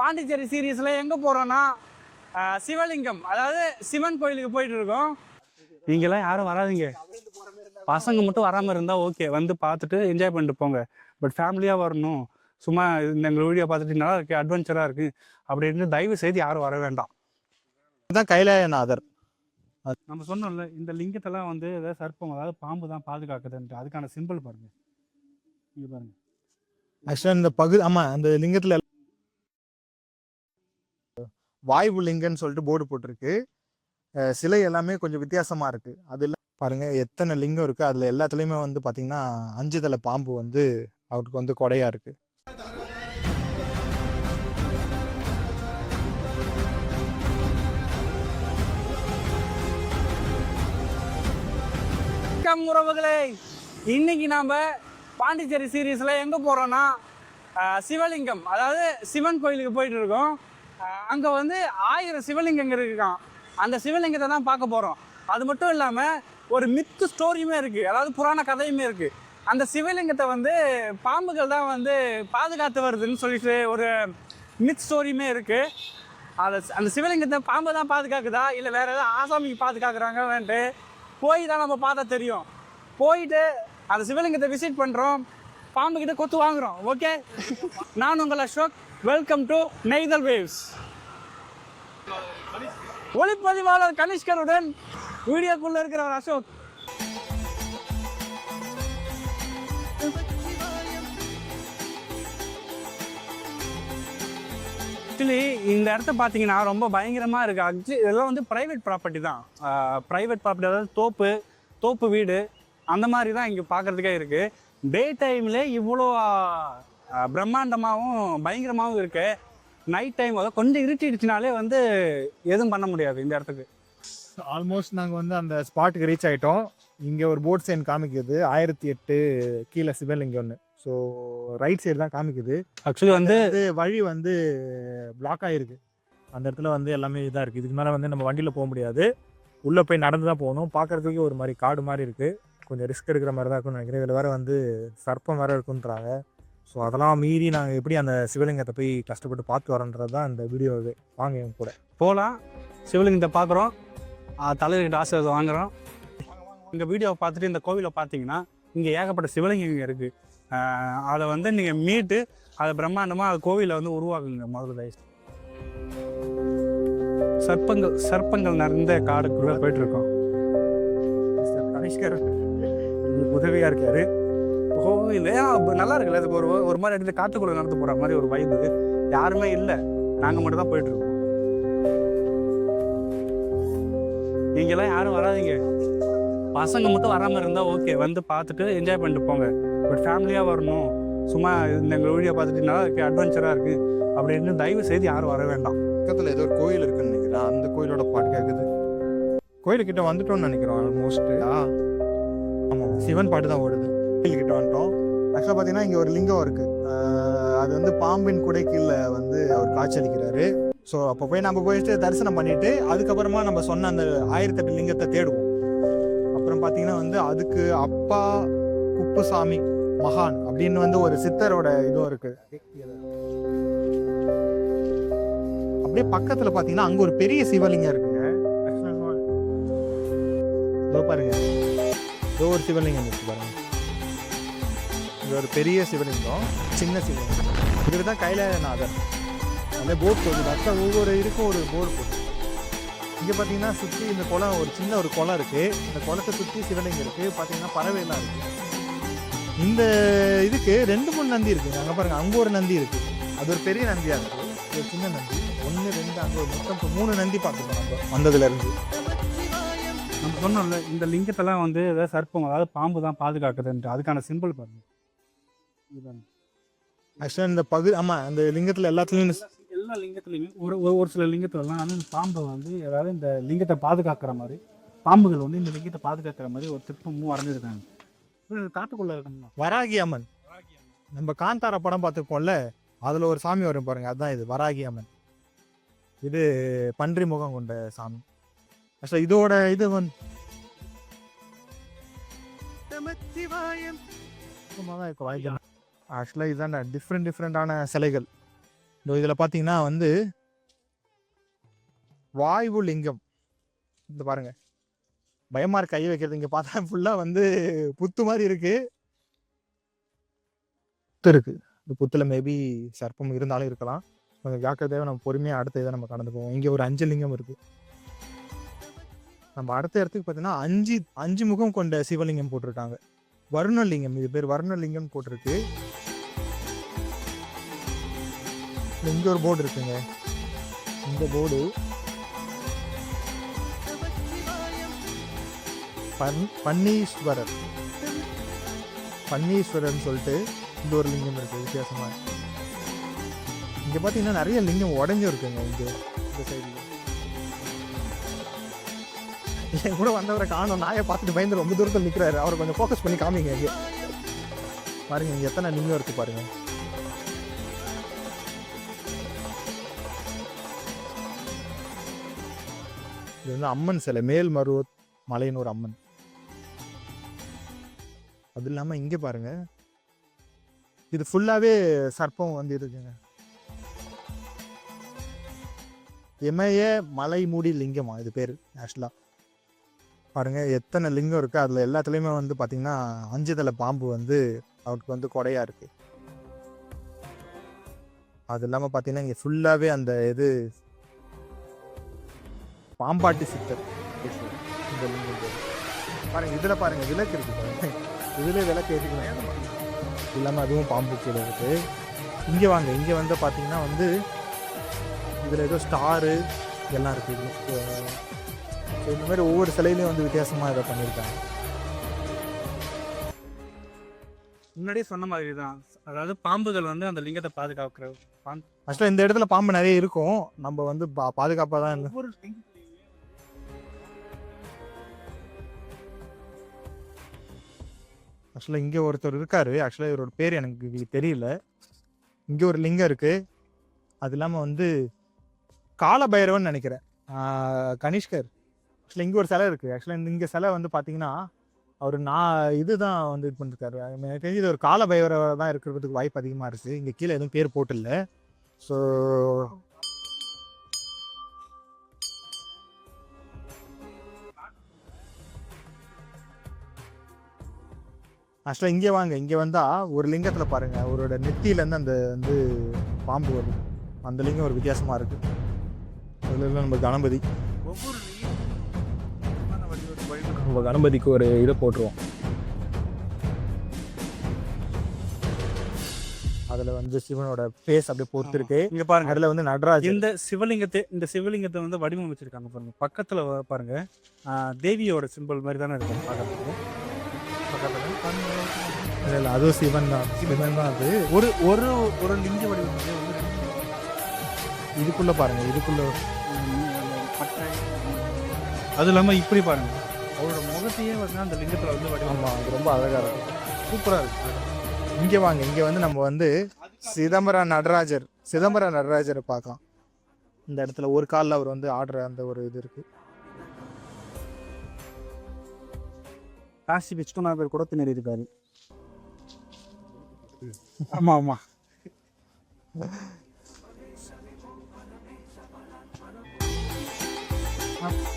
பாண்டிச்சேரி சீரீஸில் எங்கே போகிறோன்னா சிவலிங்கம், அதாவது சிவன் கோயிலுக்கு போயிட்டு இருக்கோம். நீங்களாம் யாரும் வராதிங்க, பசங்க மட்டும் வராமல் இருந்தால் ஓகே, வந்து பார்த்துட்டு என்ஜாய் பண்ணிட்டு போங்க. பட் ஃபேமிலியாக வரணும், சும்மா இந்த எங்கள் வீடியோ பார்த்துட்டு நல்லா இருக்குது, அட்வென்ச்சராக இருக்குது அப்படின்னு தயவு செய்து யாரும் வர வேண்டாம். இதுதான் கைலாயநாதர். நம்ம சொன்னோம்ல, இந்த லிங்கத்தெல்லாம் வந்து ஏதாவது சர்ப்பம், அதாவது பாம்பு தான் பாதுகாக்குதுன்ட்டு, அதுக்கான சிம்பிள் பாருங்க, இங்கே பாருங்க. ஆக்சுவலாக இந்த பகுதி ஆமாம், அந்த லிங்கத்தில் வாய்வு லிங்கன்னு சொல்லிட்டு போர்டு போட்டிருக்கு. சிலை எல்லாமே கொஞ்சம் வித்தியாசமா இருக்கு. அதில் பாருங்க எத்தனை லிங்கம் இருக்கு. அதுல எல்லாத்துலயுமே வந்து பாத்தீங்கன்னா 5 தலை பாம்பு வந்து அவருக்கு வந்து கொடையா இருக்கு. உறவுகளே, இன்னைக்கு நாம பாண்டிச்சேரி சீரீஸ்ல எங்க போறோம்னா சிவலிங்கம், அதாவது சிவன் கோயிலுக்கு போயிட்டு இருக்கோம். அங்க வந்து 1000 சிவலிங்கங்கள் இருக்கான். அந்த சிவலிங்கத்தை தான் பார்க்க போறோம். அது மட்டும் இல்லாம ஒரு மித்து ஸ்டோரியுமே இருக்கு, அதாவது புராண கதையுமே இருக்கு. அந்த சிவலிங்கத்தை வந்து பாம்புகள் தான் வந்து பாதுகாத்து வருதுன்னு சொல்லிட்டு ஒரு மித் ஸ்டோரியுமே இருக்கு. அந்த சிவலிங்கத்தை பாம்பு தான் பாதுகாக்குதா இல்லை வேற ஏதாவது ஆசாமிக்கு பாதுகாக்கிறாங்கன்ட்டு போய் தான் நம்ம பார்த்தா தெரியும். போயிட்டு அந்த சிவலிங்கத்தை விசிட் பண்ணுறோம், பாம்பு கிட்ட கொத்து வாங்குறோம். ஓகே, நான் உங்கள் அசோக். வெல்கம் டு நெய்தல் வேவ்ஸ். ஒளிப்பதிவாளர் கனிஷ்கருடன் வீடியோக்குள்ள இருக்கிறவர் அசோக். ஆக்சுவலி இந்த இடத்த பார்த்தீங்கன்னா ரொம்ப பயங்கரமாக இருக்குது. இதெல்லாம் வந்து ப்ரைவேட் ப்ராப்பர்ட்டி தான். ப்ரைவேட் ப்ராப்பர்ட்டி, அதாவது தோப்பு வீடு அந்த மாதிரி தான் இங்கே பார்க்குறதுக்கே இருக்குது. டே டைமில் இவ்வளோ பிரம்மாண்டமாகவும் பயங்கரமாகவும் இருக்குது. நைட் டைம் அதாவது கொஞ்சம் இருட்டிடுச்சுனாலே வந்து எதுவும் பண்ண முடியாது இந்த இடத்துக்கு. ஆல்மோஸ்ட் நாங்கள் வந்து அந்த ஸ்பாட்டுக்கு ரீச் ஆகிட்டோம். இங்கே ஒரு போட் சைன் காமிக்குது 1008 கீழே சிவலிங்கம் ஒன்று. ஸோ ரைட் சைடு தான் காமிக்குது. ஆக்சுவலி வந்து வழி வந்து பிளாக் ஆகிருக்கு. அந்த இடத்துல வந்து எல்லாமே இதாக இருக்குது. இதுக்கு மேலே வந்து நம்ம வண்டியில் போக முடியாது, உள்ளே போய் நடந்து தான் போகணும். பார்க்குறதுக்கு ஒரு மாதிரி காடு மாதிரி இருக்குது, கொஞ்சம் ரிஸ்க் எடுக்கிற மாதிரி தான் இருக்குன்னு நினைக்கிறேன். இதில் வேறு வந்து சர்ப்பம் வேறு இருக்குன்றாங்க. ஸோ அதெல்லாம் மீறி நாங்கள் எப்படி அந்த சிவலிங்கத்தை போய் கஷ்டப்பட்டு பார்த்து வரோன்றது தான் இந்த வீடியோவே. வாங்க என் கூட போகலாம், சிவலிங்கத்தை பார்க்குறோம், தலைவர்கிட்ட ஆசீர்வாதம் வாங்குகிறோம். இந்த வீடியோவை பார்த்துட்டு இந்த கோவிலை பார்த்தீங்கன்னா இங்கே ஏகப்பட்ட சிவலிங்கம் இருக்குது. அதை வந்து நீங்கள் மீட்டு அதை பிரம்மாண்டமாக அது கோவிலை வந்து உருவாக்குங்க. முதல்ல சர்ப்பங்கள் நிறைந்த காடுக்குள்ளே போயிட்டுருக்கோம். கணேஷ்கர் உதவியாக இருக்காரு. கோவில் நல்லா இருக்குல்ல, அதுக்கு ஒரு மாதிரி இடத்துல காட்டுக்குள்ளே நடந்து போகிற மாதிரி ஒரு வைப்பு. யாருமே இல்லை, நாங்கள் மட்டும் தான் போயிட்டுருக்கோம். நீங்களாம் யாரும் வராதிங்க, பசங்க மட்டும் வராமல் இருந்தால் ஓகே, வந்து பார்த்துட்டு என்ஜாய் பண்ணிட்டு போங்க. பட் ஃபேமிலியாக வரணும், சும்மா இந்த எங்கள் வீடியோ பார்த்துட்டு நல்லா இருக்குது, அட்வென்ச்சராக இருக்குது அப்படின்னு தயவு செய்து யாரும் வர வேண்டாம். பக்கத்தில் ஏதோ ஒரு கோயில் இருக்குன்னு நினைக்கிறேன். அந்த கோயிலோட பாட்டு கேட்குது. கோயிலுக்கிட்ட வந்துட்டோம்னு நினைக்கிறோம் ஆல்மோஸ்ட்டு. ஆமாம், சிவன் பாட்டு தான் ஓடுது. கோயில்கிட்ட வந்துட்டோம். ஆக்சுவலாக பார்த்தீங்கன்னா இங்கே ஒரு லிங்கம் இருக்குது. அது வந்து பாம்பின் குடை கீழே வந்து அவர் காட்சியளிக்கிறாரு. ஸோ அப்போ போய் நம்ம போயிட்டு தரிசனம் பண்ணிட்டு அதுக்கப்புறமா நம்ம சொன்ன அந்த 1008 லிங்கத்தை தேடுவோம். அப்புறம் பார்த்தீங்கன்னா வந்து அதுக்கு அப்பா குப்புசாமி மகான் அப்படின்னு வந்து ஒரு சித்தரோட இதுவும் இருக்கு. அப்படியே பக்கத்துல பாத்தீங்கன்னா அங்க ஒரு பெரிய சிவலிங்கம் இருக்குங்க. பாருங்க, ஒரு சிவலிங்கம் இருக்கு பாருங்க. இது ஒரு பெரிய சிவலிங்கம், சின்ன சிவலிங்கம். இதுதான் கைலாயநாதர். அந்த போர்டு போகுது, அக்கா ஒவ்வொரு இருக்கும் ஒரு போர்டு போகுது. இங்க பாத்தீங்கன்னா சுத்தி இந்த குளம், ஒரு சின்ன ஒரு குளம் இருக்கு. இந்த குளத்தை சுத்தி சிவலிங்கம் இருக்கு. பாத்தீங்கன்னா பறவை எல்லாம் இருக்கு. இந்த இதுக்கு 2-3 நந்தி இருக்கு. அங்க பாருங்க, அங்க ஒரு நந்தி இருக்கு. அது ஒரு பெரிய நந்தியா இருக்கு, ஒரு சின்ன நந்தி 1 2 அங்க ஒரு மொத்தம் 3 நந்தி பார்த்துக்கோம் நம்ம வந்ததுல இருந்து. நம்ம சொன்னோம்ல, இந்த லிங்கத்தெல்லாம் வந்து ஏதாவது சர்ப்பம், அதாவது பாம்பு தான் பாதுகாக்குதுன்ட்டு, அதுக்கான சிம்பிள் பாருங்க. ஆக்சுவலாக இந்த பகுதி ஆமாம், அந்த லிங்கத்தில் எல்லாத்துலேயும் எல்லா லிங்கத்துலையுமே ஒரு சில லிங்கத்துலலாம் வந்து பாம்பை வந்து ஏதாவது இந்த லிங்கத்தை பாதுகாக்கிற மாதிரி, பாம்புகள் வந்து இந்த லிங்கத்தை பாதுகாக்கிற மாதிரி ஒரு திருப்பமும் வரைஞ்சிருக்காங்க. காட்டுக்குள்ள இருக்கணும்னா வராகி அம்மன். நம்ம காந்தாரா படம் பார்த்துருக்கோம்ல, அதில் ஒரு சாமி வரும் பாருங்க, அதுதான் இது வராகி அம்மன். இது பன்றி முகம் கொண்ட சாமி. ஆக்சுவலாக இதோட இது வந்து ஆக்சுவலாக இதுதான் டிஃப்ரெண்டான சிலைகள். இதில் பார்த்தீங்கன்னா வந்து வாயு லிங்கம். இந்த பாருங்க, பயமா இருக்கு கை வைக்கிறது. இங்கே பார்த்தா ஃபுல்லாக வந்து புத்து மாதிரி இருக்கு. புத்து இருக்கு. இந்த புத்துல மேபி சர்ப்பம் இருந்தாலும் இருக்கலாம். கொஞ்சம் ஜாக்கிரதையாக நம்ம பொறுமையாக அடுத்த இதை நம்ம கடந்து போவோம். இங்கே ஒரு 5 லிங்கம் இருக்கு. நம்ம அடுத்த இடத்துக்கு பார்த்தீங்கன்னா 5 முகம் கொண்ட சிவலிங்கம் போட்டிருக்காங்க. வருணலிங்கம், இது பேர் வருணலிங்கம் போட்டிருக்கு. இங்க ஒரு போர்டு இருக்குங்க. இந்த போர்டு பன்னீஸ்வரர் சொல்லிட்டு இந்த ஒரு லிங்கம் இருக்கு வித்தியாசமா. இங்க பாத்தீங்கன்னா நிறைய லிங்கம் உடஞ்சும் இருக்குங்க. இங்க இந்த சைடுல என் கூட வந்தவரை காணும். நாயை பார்த்துட்டு பயந்து ரொம்ப தூரத்தில் நிற்கிறாரு. அவரை கொஞ்சம் ஃபோக்கஸ் பண்ணி காமிங்க. இங்கே பாருங்க, இங்கே எத்தனை லிங்கம் இருக்கு பாருங்க. இது வந்து அம்மன் சிலை, மேல்மருவத் மலைன்னு ஒரு அம்மன். அது இல்லாமல் இங்கே பாருங்க, இது ஃபுல்லாகவே சர்ப்பம் வந்து இருக்குங்க. இமய மலை மூடி லிங்கமா இது பேர். ஆக்சுவலாக பாருங்க எத்தனை லிங்கம் இருக்கு. அதில் எல்லாத்துலேயுமே வந்து பார்த்தீங்கன்னா 5 தலை பாம்பு வந்து அவருக்கு வந்து கொடையா இருக்கு. அது இல்லாமல் பார்த்தீங்கன்னா இங்கே ஃபுல்லாகவே அந்த இது பாம்பாட்டி சித்தர் இந்த லிங்கம் பாருங்க. இதில் பாருங்க விளக்கு இருக்கு பாருங்க. இதுல விளக்கு ஏற்றிக்கலாம். இல்லாமல் அதுவும் பாம்பு கீழே இருக்கு. இங்கே வாங்க, இங்கே வந்து பார்த்தீங்கன்னா வந்து இதில் ஏதோ ஸ்டாரு எல்லாம் இருக்கு. ஸோ இந்த மாதிரி ஒவ்வொரு சிலையிலையும் வந்து வித்தியாசமாக இதை பண்ணியிருக்காங்க. முன்னாடியே சொன்ன மாதிரி தான், அதாவது பாம்புகள் வந்து அந்த லிங்கத்தை பாதுகாக்கிற. ஆக்சுவலாக இந்த இடத்துல பாம்பு நிறைய இருக்கும். நம்ம வந்து பாதுகாப்பாக தான் இல்லை. ஆக்சுவலாக இங்கே ஒருத்தர் இருக்காரு. ஆக்சுவலாக இவரோட பேர் எனக்கு தெரியல. இங்கே ஒரு லிங்கம் இருக்கு. அது இல்லாமல் வந்து காலபைரவன் நினைக்கிறேன், கனிஷ்கர். ஆக்சுவலாக இங்கே ஒரு சிலை இருக்குது. ஆக்சுவலாக இங்கே சிலை வந்து பார்த்தீங்கன்னா அவர் இதுதான் வந்து இது பண்ணிருக்காரு. எனக்கு தெரிஞ்சு இது ஒரு காலபைரவராக தான் இருக்கிறதுக்கு வாய்ப்பு அதிகமாக இருக்குது. இங்கே கீழே எதுவும் பேர் போட்டில்லை. ஸோ ஆக்சுவலாக இங்கே வாங்க, இங்கே வந்தால் ஒரு லிங்கத்தில் பாருங்கள், அவரோட நெத்தியிலேருந்து அந்த வந்து பாம்பு வரும். அந்த லிங்கம் ஒரு வித்தியாசமாக இருக்குது. அதில் நம்ம கணபதி, நம்ம கணபதிக்கு ஒரு இதை போட்டுருவோம். அதில் வந்து சிவனோட ஃபேஸ் அப்படியே பொறுத்திருக்கு. இங்கே பாருங்க, அதில் வந்து நடராஜ். இந்த சிவலிங்கத்தை வந்து வடிவமைச்சிருக்காங்க பாருங்க. பக்கத்தில் பாருங்க தேவியோட சிம்பிள் மாதிரி தானே இருக்கும் பக்கத்தில். இல்லை அதுவும் சிவன் தான். சிவன் தான் அது. ஒரு ஒரு ஒரு லிங்க வடிவம் இதுக்குள்ள பாருங்க, இதுக்குள்ள அது இல்லாமல் இப்படி பாருங்க, அவரோட முகத்தையே வந்து அந்த லிங்கத்தில் வந்து வடிவம். ஆமாம், அது ரொம்ப அழகாக இருக்கும், சூப்பராக இருக்கு. இங்கே வாங்க, இங்கே வந்து நம்ம வந்து சிதம்பரம் நடராஜரை பார்க்கலாம். இந்த இடத்துல ஒரு காலில் அவர் வந்து ஆடுற அந்த ஒரு இது இருக்கு. காசி விஷ்ணுநாதர் கூட பின்னாடி இருக்காரு. ஆமா ஆமா.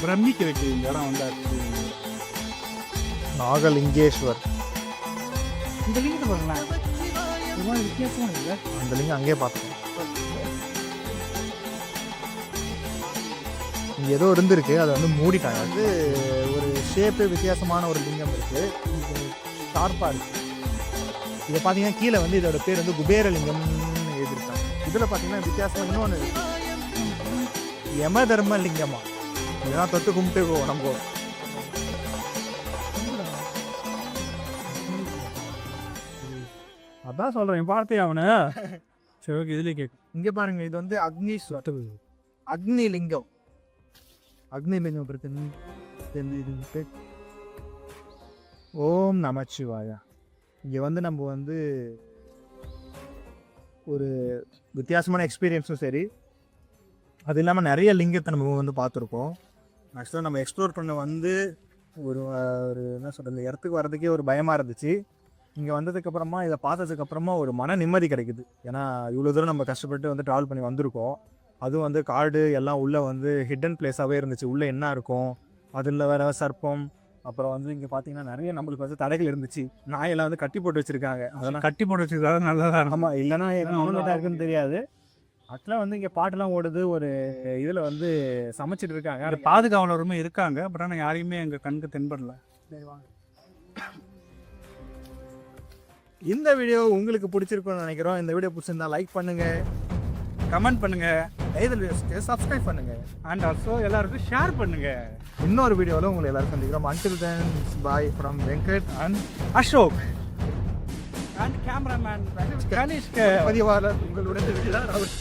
பிரமிக்க வைக்க இந்த இடம் வந்து நாகலிங்கேஸ்வர். இந்த லிங்கத்தை பாருங்களேன், வித்தியாசமா இல்லை? அந்த லிங்கம் அங்கேயே பார்த்தோம். இங்கே ஏதோ இருந்திருக்கு, அதை வந்து மூடிட்டாங்க. அது ஒரு ஷேப்பு வித்தியாசமான ஒரு லிங்கம் இருக்கு, ஷார்ப்பாக இருக்கு. இதை பார்த்தீங்கன்னா கீழே வந்து இதோட பேர் வந்து குபேரலிங்கம்னு எழுதியிருக்காங்க. இதில் பார்த்தீங்கன்னா வித்தியாசமாக இன்னொன்று இருக்கு, யம தர்ம லிங்கமா. இதெல்லாம் தொட்டு கும்பிட்டு நம்ம அதான் சொல்றேன், பார்த்தே அவனு. சரி ஓகே, இதுலேயே கேட்கும். இங்கே பாருங்க, இது வந்து அக்னி லிங்கம். இருக்கு. ஓம் நமச்சிவாயா. இங்கே வந்து நம்ம வந்து ஒரு வித்தியாசமான எக்ஸ்பீரியன்ஸும் சரி, அது இல்லாமல் நிறைய லிங்கத்தை நம்ம வந்து பார்த்துருக்கோம். ஆக்சுவலாக நம்ம எக்ஸ்ப்ளோர் பண்ண வந்து ஒரு என்ன சொல்கிறது, இடத்துக்கு வர்றதுக்கே ஒரு பயமாக இருந்துச்சு. இங்கே வந்ததுக்கப்புறமா இதை பார்த்ததுக்கப்புறமா ஒரு மன நிம்மதி கிடைக்குது. ஏன்னா இவ்வளோ தூரம் நம்ம கஷ்டப்பட்டு வந்து ட்ராவல் பண்ணி வந்திருக்கோம். அதுவும் வந்து காடு எல்லாம் உள்ளே வந்து ஹிடன் பிளேஸாகவே இருந்துச்சு. உள்ளே என்ன இருக்கும், அதில் வேற சர்ப்பம், அப்புறம் வந்து இங்கே பார்த்தீங்கன்னா நிறைய நம்மளுக்கு வந்து தடைகள் இருந்துச்சு. நாயெல்லாம் வந்து கட்டி போட்டு வச்சுருக்காங்க. அதெல்லாம் கட்டி போட்டு வச்சுருக்காங்க நல்லதா. ஆமாம், இல்லைன்னா என்ன இருக்குன்னு தெரியாது. ஆக்சுவலாக வந்து இங்கே பாட்டெல்லாம் ஓடுது. ஒரு இதில் வந்து சமைச்சிட்டு இருக்காங்க. அது பாதுகாவலருமே இருக்காங்க. பட் ஆனால் யாரையுமே எங்கள் கண்ணுக்கு தென்படல. இந்த வீடியோ உங்களுக்கு பிடிச்சிருக்குன்னு நினைக்கிறோம். இந்த வீடியோ பிடிச்சிருந்தா லைக் பண்ணுங்கள், கமெண்ட் பண்ணுங்கள், சப்ஸ்கிரைப் பண்ணுங்கள், அண்ட் ஆல்சோ எல்லாருக்கும் ஷேர் பண்ணுங்கள். இன்னொரு வீடியோவில் உங்களை எல்லாரும் சந்திக்கிறோம். Until then, bye from Venkat and Ashok and cameraman Kanishk பதிவாளர் உங்களுடன் இருக்கிறார். அவர்